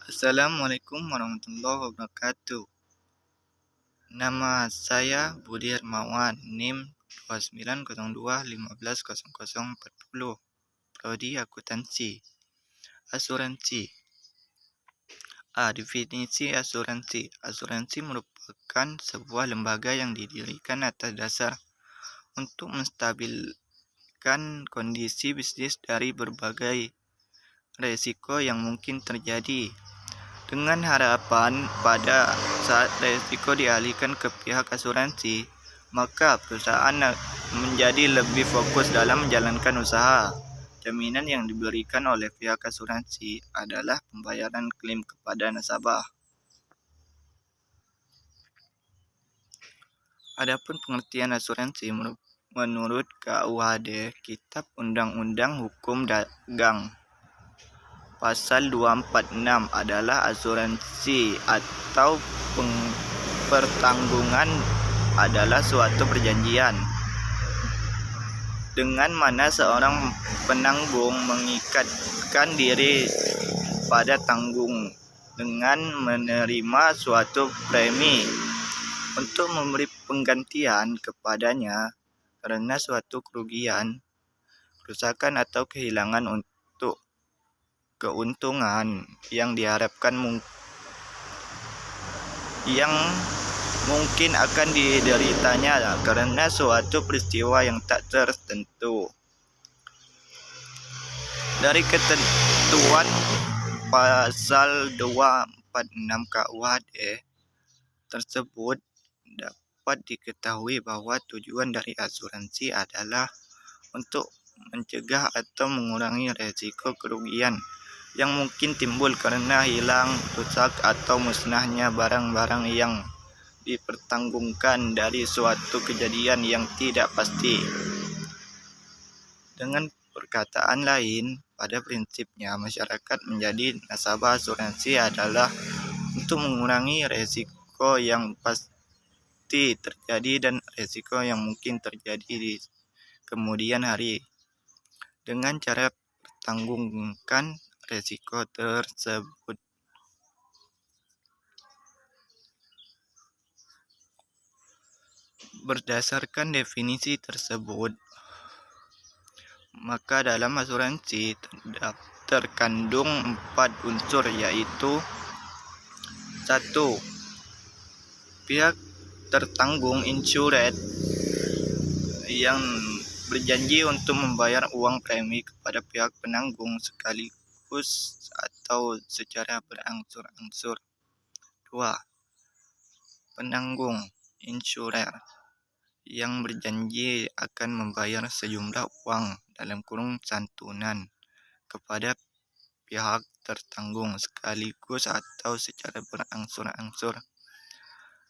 Assalamualaikum warahmatullahi wabarakatuh. Nama saya Budi Hermawan, NIM 2902150040. Prodi Akuntansi. Asuransi. Definisi asuransi. Asuransi merupakan sebuah lembaga yang didirikan atas dasar untuk menstabilkan kondisi bisnis dari berbagai resiko yang mungkin terjadi, dengan harapan pada saat resiko dialihkan ke pihak asuransi, maka perusahaan menjadi lebih fokus dalam menjalankan usaha. Jaminan yang diberikan oleh pihak asuransi adalah pembayaran klaim kepada nasabah. Adapun pengertian asuransi menurut KUHD, Kitab Undang-Undang Hukum Dagang, Pasal 246 adalah asuransi atau pertanggungan adalah suatu perjanjian dengan mana seorang penanggung mengikatkan diri pada tanggung dengan menerima suatu premi untuk memberi penggantian kepadanya karena suatu kerugian, kerusakan atau kehilangan untuk keuntungan yang diharapkan yang mungkin akan dideritanya karena suatu peristiwa yang tak tertentu. Dari ketentuan pasal 246 KUHD tersebut dapat diketahui bahwa tujuan dari asuransi adalah untuk mencegah atau mengurangi risiko kerugian yang mungkin timbul karena hilang, rusak, atau musnahnya barang-barang yang dipertanggungkan dari suatu kejadian yang tidak pasti. Dengan perkataan lain, pada prinsipnya masyarakat menjadi nasabah asuransi adalah untuk mengurangi risiko yang pasti terjadi dan risiko yang mungkin terjadi di kemudian hari dengan cara pertanggungkan risiko tersebut. Berdasarkan definisi tersebut, maka dalam asuransi terkandung 4 unsur, yaitu 1. Pihak tertanggung insured yang berjanji untuk membayar uang premi kepada pihak penanggung sekaligus atau secara berangsur-angsur. 2. Penanggung insurer yang berjanji akan membayar sejumlah uang (santunan) kepada pihak tertanggung sekaligus atau secara berangsur-angsur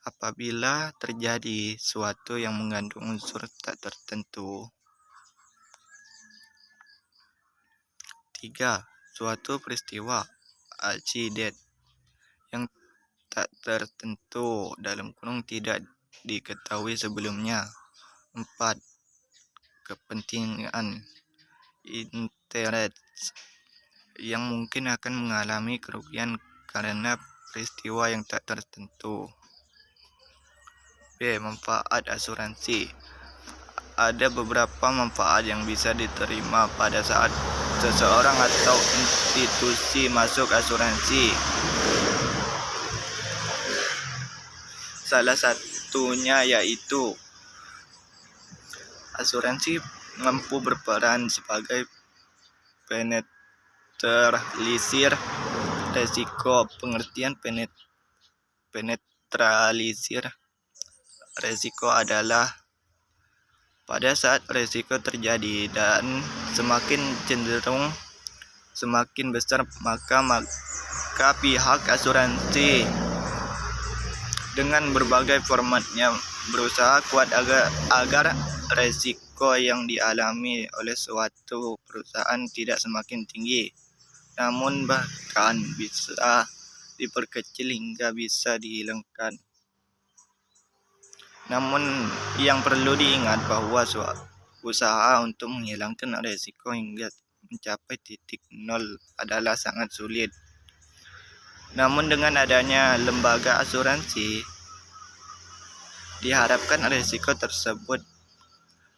apabila terjadi suatu yang mengandung unsur tak tertentu. 3. Suatu peristiwa accident yang tak tertentu (tidak diketahui sebelumnya). 4. Kepentingan interest yang mungkin akan mengalami kerugian karena peristiwa yang tak tertentu. B. Manfaat asuransi. Ada beberapa manfaat yang bisa diterima pada saat seseorang atau institusi masuk asuransi. Salah satunya yaitu asuransi mampu berperan sebagai penetralisir resiko. Pengertian penetralisir resiko adalah pada saat resiko terjadi dan semakin besar, maka pihak asuransi dengan berbagai formatnya berusaha kuat agar resiko yang dialami oleh suatu perusahaan tidak semakin tinggi, namun bahkan bisa diperkecil hingga bisa dihilangkan. Namun yang perlu diingat bahwa usaha untuk menghilangkan resiko hingga mencapai titik nol adalah sangat sulit. Namun dengan adanya lembaga asuransi, diharapkan risiko tersebut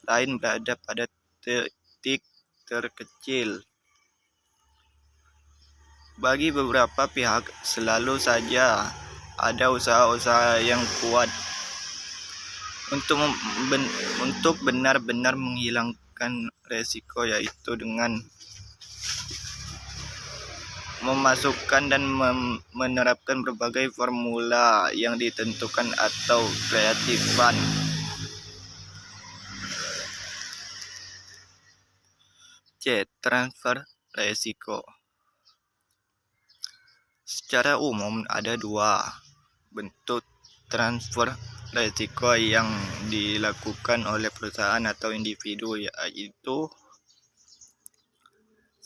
lain berada pada titik terkecil. Bagi beberapa pihak, selalu saja ada usaha-usaha yang kuat untuk benar-benar menghilangkan risiko, yaitu dengan memasukkan dan menerapkan berbagai formula yang ditentukan atau kreatifan. C. Transfer resiko. Secara umum ada dua bentuk transfer resiko yang dilakukan oleh perusahaan atau individu, yaitu: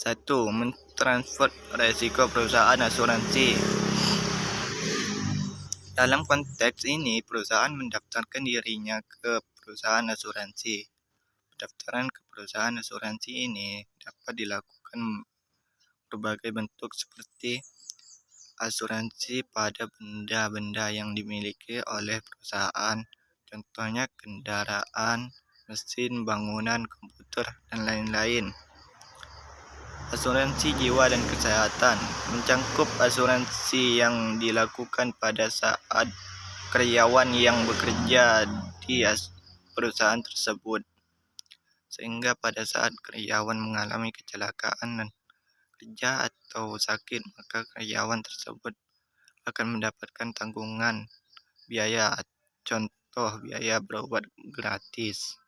1. Mentransfer resiko perusahaan asuransi. Dalam konteks ini, perusahaan mendaftarkan dirinya ke perusahaan asuransi. Pendaftaran ke perusahaan asuransi ini dapat dilakukan berbagai bentuk, seperti asuransi pada benda-benda yang dimiliki oleh perusahaan, contohnya kendaraan, mesin, bangunan, komputer, dan lain-lain. Asuransi jiwa dan kesehatan mencangkup asuransi yang dilakukan pada saat karyawan yang bekerja di perusahaan tersebut, sehingga pada saat karyawan mengalami kecelakaan kerja atau sakit, maka karyawan tersebut akan mendapatkan tanggungan biaya, contoh biaya berobat gratis.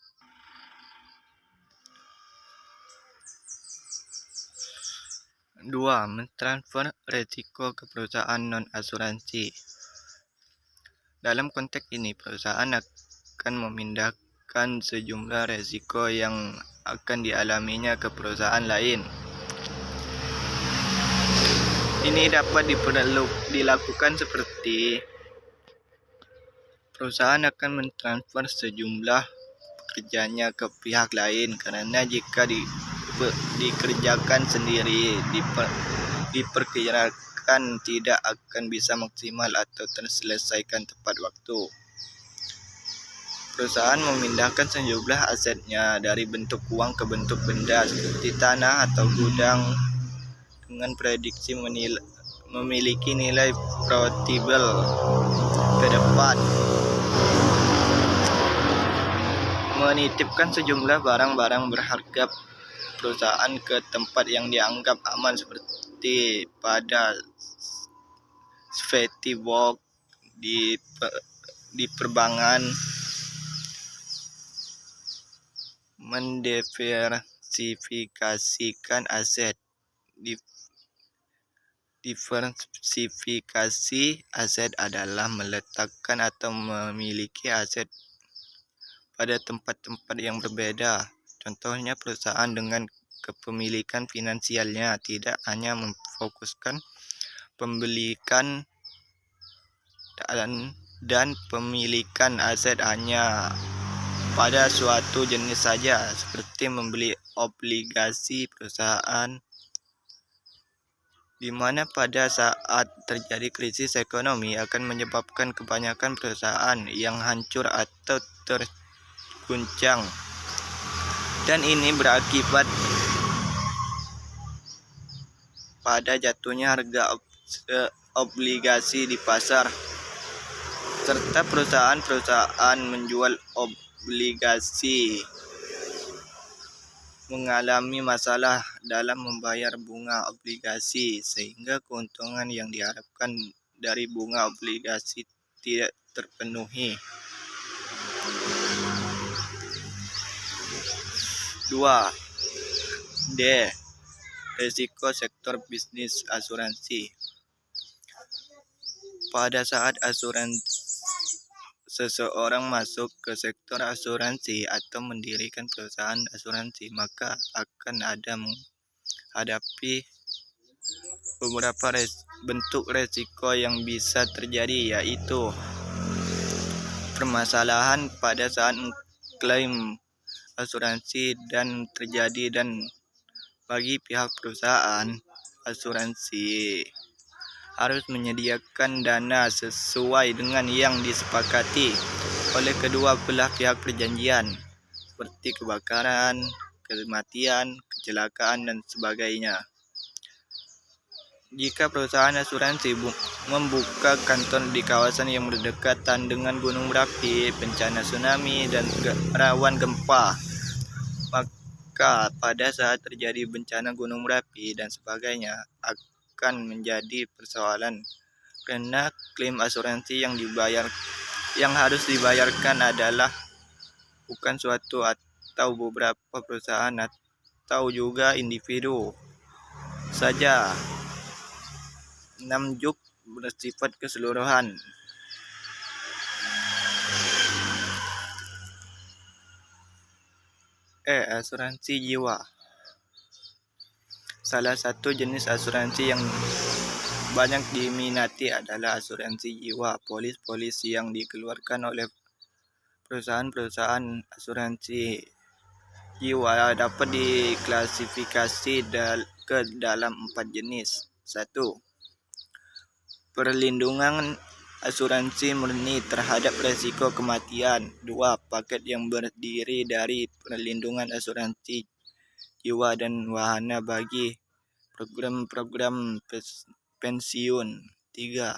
2. Mentransfer resiko ke perusahaan non-asuransi. Dalam konteks ini, perusahaan akan memindahkan sejumlah resiko yang akan dialaminya ke perusahaan lain. Ini dapat dilakukan seperti: perusahaan akan mentransfer sejumlah pekerjanya ke pihak lain, karena jika dikerjakan sendiri diperkirakan tidak akan bisa maksimal atau terselesaikan tepat waktu. Perusahaan memindahkan sejumlah asetnya dari bentuk uang ke bentuk benda, seperti tanah atau gudang, dengan prediksi memiliki nilai profitable ke depan. Menitipkan sejumlah barang-barang berharga perusahaan ke tempat yang dianggap aman, seperti pada safety box di perbankan. Mendiversifikasikan aset. Diversifikasi aset adalah meletakkan atau memiliki aset pada tempat-tempat yang berbeda. Contohnya, perusahaan dengan kepemilikan finansialnya tidak hanya memfokuskan pembelikan dan pemilikan aset hanya pada suatu jenis saja, seperti membeli obligasi perusahaan, di mana pada saat terjadi krisis ekonomi akan menyebabkan kebanyakan perusahaan yang hancur atau terguncang, dan ini berakibat pada jatuhnya harga obligasi di pasar, serta perusahaan-perusahaan menjual obligasi mengalami masalah dalam membayar bunga obligasi, sehingga keuntungan yang diharapkan dari bunga obligasi tidak terpenuhi. 2. D. Risiko sektor bisnis asuransi. Pada saat seseorang masuk ke sektor asuransi atau mendirikan perusahaan asuransi, maka akan ada menghadapi beberapa bentuk risiko yang bisa terjadi, yaitu permasalahan pada saat klaim asuransi dan bagi pihak perusahaan asuransi harus menyediakan dana sesuai dengan yang disepakati oleh kedua belah pihak perjanjian, seperti kebakaran, kematian, kecelakaan, dan sebagainya. Jika perusahaan asuransi membuka kantor di kawasan yang berdekatan dengan gunung berapi, bencana tsunami, dan rawan gempa, maka pada saat terjadi bencana gunung berapi dan sebagainya akan menjadi persoalan, karena klaim asuransi yang harus dibayarkan adalah bukan suatu atau beberapa perusahaan atau juga individu saja. 6 Juk bersifat keseluruhan. Asuransi jiwa. Salah satu jenis asuransi yang banyak diminati adalah asuransi jiwa. Polis yang dikeluarkan oleh perusahaan asuransi jiwa dapat diklasifikasi ke dalam 4 jenis. 1. Perlindungan asuransi murni terhadap risiko kematian. 2. Paket yang berdiri dari perlindungan asuransi jiwa dan wahana bagi program-program pensiun. 3.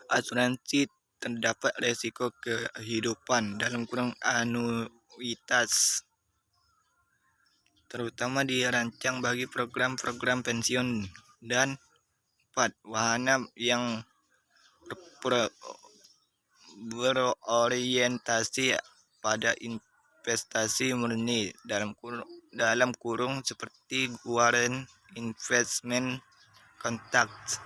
Asuransi terdapat risiko kehidupan (anuitas), terutama dirancang bagi program-program pensiun. Dan 4. Wahana yang berorientasi pada investasi murni (dalam kurung seperti warrant investment contracts).